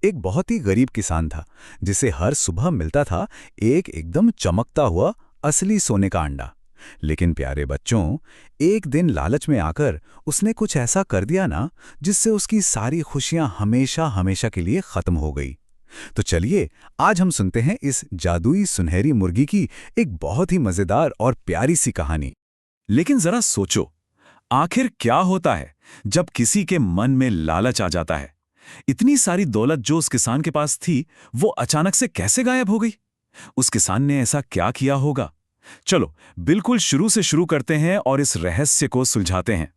एक बहुत ही गरीब किसान था जिसे हर सुबह मिलता था एक एकदम चमकता हुआ असली सोने का अंडा। लेकिन प्यारे बच्चों, एक दिन लालच में आकर उसने कुछ ऐसा कर दिया ना, जिससे उसकी सारी खुशियां हमेशा हमेशा के लिए खत्म हो गई। तो चलिए, आज हम सुनते हैं इस जादुई सुनहरी मुर्गी की एक बहुत ही मजेदार और प्यारी सी कहानी। लेकिन जरा सोचो, आखिर क्या होता है जब किसी के मन में लालच आ जाता है? इतनी सारी दौलत जो उस किसान के पास थी, वो अचानक से कैसे गायब हो गई? उस किसान ने ऐसा क्या किया होगा? चलो, बिल्कुल शुरू से शुरू करते हैं और इस रहस्य को सुलझाते हैं।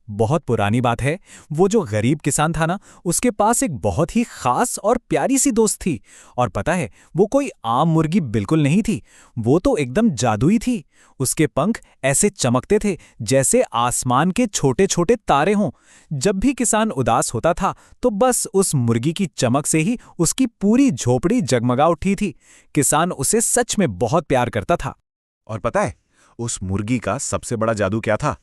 बहुत पुरानी बात है। वो जो गरीब किसान था ना, उसके पास एक बहुत ही खास और प्यारी सी दोस्त थी। और पता है, वो कोई आम मुर्गी बिल्कुल नहीं थी। वो तो एकदम जादुई थी। उसके पंख ऐसे चमकते थे जैसे आसमान के छोटे छोटे तारे हों। जब भी किसान उदास होता था तो बस उस मुर्गी की चमक से ही उसकी पूरी झोपड़ी जगमगा उठी थी। किसान उसे सच में बहुत प्यार करता था। और पता है, उस मुर्गी का सबसे बड़ा जादू क्या था?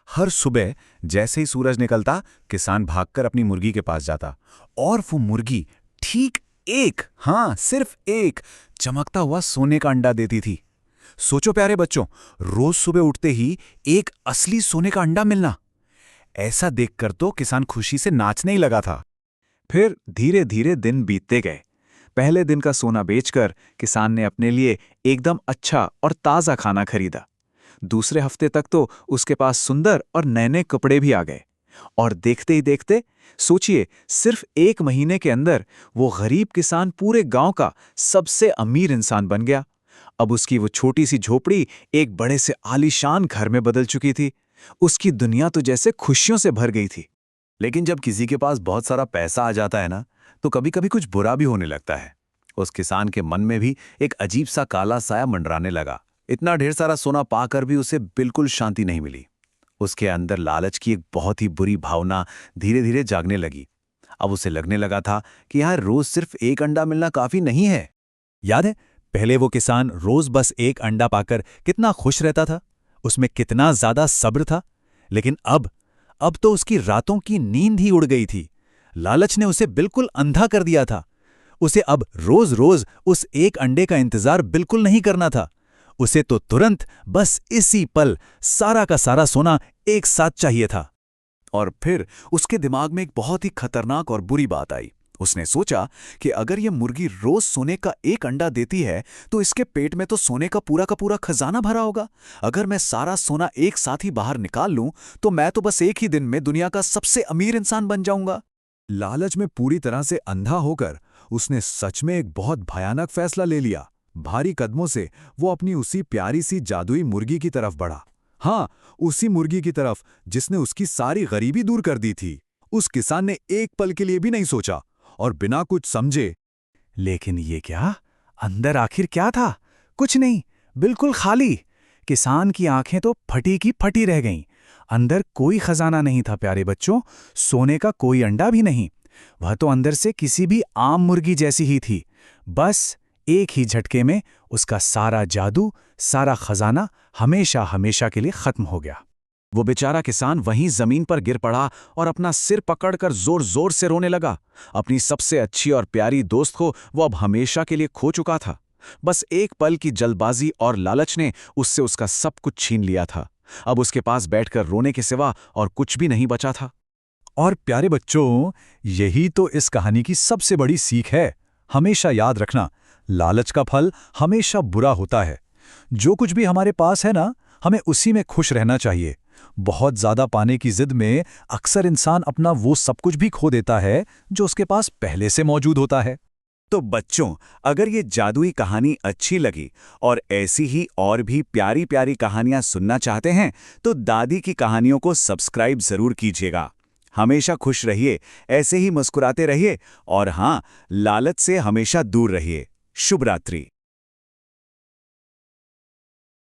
हर सुबह जैसे ही सूरज निकलता, किसान भागकर अपनी मुर्गी के पास जाता और वो मुर्गी ठीक सिर्फ एक चमकता हुआ सोने का अंडा देती थी। सोचो प्यारे बच्चों, रोज सुबह उठते ही एक असली सोने का अंडा मिलना। ऐसा देखकर तो किसान खुशी से नाचने ही लगा था। फिर धीरे धीरे दिन बीतते गए। पहले दिन का सोना बेचकर किसान ने अपने लिए एकदम अच्छा और ताज़ा खाना खरीदा। दूसरे हफ्ते तक तो उसके पास सुंदर और नए नए कपड़े भी आ गए। और देखते ही देखते, सोचिए, सिर्फ 1 महीने के अंदर वो गरीब किसान पूरे गांव का सबसे अमीर इंसान बन गया। अब उसकी वो छोटी सी झोपड़ी एक बड़े से आलीशान घर में बदल चुकी थी। उसकी दुनिया तो जैसे खुशियों से भर गई थी। लेकिन जब किसी के पास बहुत सारा पैसा आ जाता है ना, तो कभी कभी कुछ बुरा भी होने लगता है। उस किसान के मन में भी एक अजीब सा काला साया मंडराने लगा। इतना ढेर सारा सोना पाकर भी उसे बिल्कुल शांति नहीं मिली। उसके अंदर लालच की एक बहुत ही बुरी भावना धीरे धीरे जागने लगी। अब उसे लगने लगा था कि यहाँ रोज सिर्फ एक अंडा मिलना काफी नहीं है। याद है, पहले वो किसान रोज बस एक अंडा पाकर कितना खुश रहता था, उसमें कितना ज्यादा सब्र था। लेकिन अब तो उसकी रातों की नींद ही उड़ गई थी। लालच ने उसे बिल्कुल अंधा कर दिया था। उसे अब रोज रोज उस एक अंडे का इंतजार बिल्कुल नहीं करना था। उसे तो तुरंत बस इसी पल सारा का सारा सोना एक साथ चाहिए था। और फिर उसके दिमाग में एक बहुत ही खतरनाक और बुरी बात आई। उसने सोचा कि अगर ये मुर्गी रोज सोने का एक अंडा देती है, तो इसके पेट में तो सोने का पूरा खजाना भरा होगा। अगर मैं सारा सोना एक साथ ही बाहर निकाल लूं, तो मैं तो बस एक ही दिन में दुनिया का सबसे अमीर इंसान बन जाऊंगा। लालच में पूरी तरह से अंधा होकर उसने सच में एक बहुत भयानक फैसला ले लिया। भारी कदमों से वो अपनी उसी प्यारी सी जादुई मुर्गी की तरफ बढ़ा। हाँ, उसी मुर्गी की तरफ जिसने उसकी सारी गरीबी दूर कर दी थी। उस किसान ने एक पल के लिए भी नहीं सोचा और बिना कुछ समझे। लेकिन ये क्या? अंदर आखिर क्या था? कुछ नहीं, बिल्कुल खाली। किसान की आंखें तो फटी की फटी रह गईं। अंदर कोई खजाना नहीं था प्यारे बच्चों, सोने का कोई अंडा भी नहीं। वह तो अंदर से किसी भी आम मुर्गी जैसी ही थी। बस एक ही झटके में उसका सारा जादू, सारा खजाना हमेशा हमेशा के लिए खत्म हो गया। वो बेचारा किसान वहीं जमीन पर गिर पड़ा और अपना सिर पकड़कर जोर जोर से रोने लगा। अपनी सबसे अच्छी और प्यारी दोस्त को वो अब हमेशा के लिए खो चुका था। बस एक पल की जल्दबाजी और लालच ने उससे उसका सब कुछ छीन लिया था। अब उसके पास बैठकर रोने के सिवा और कुछ भी नहीं बचा था। और प्यारे बच्चों, यही तो इस कहानी की सबसे बड़ी सीख है। हमेशा याद रखना, लालच का फल हमेशा बुरा होता है। जो कुछ भी हमारे पास है ना, हमें उसी में खुश रहना चाहिए। बहुत ज्यादा पाने की जिद में अक्सर इंसान अपना वो सब कुछ भी खो देता है जो उसके पास पहले से मौजूद होता है। तो बच्चों, अगर ये जादुई कहानी अच्छी लगी और ऐसी ही और भी प्यारी प्यारी कहानियां सुनना चाहते हैं, तो दादी की कहानियों को सब्सक्राइब जरूर कीजिएगा। हमेशा खुश रहिए, ऐसे ही मुस्कुराते रहिए और हाँ, लालच से हमेशा दूर रहिए। शुभ रात्रि।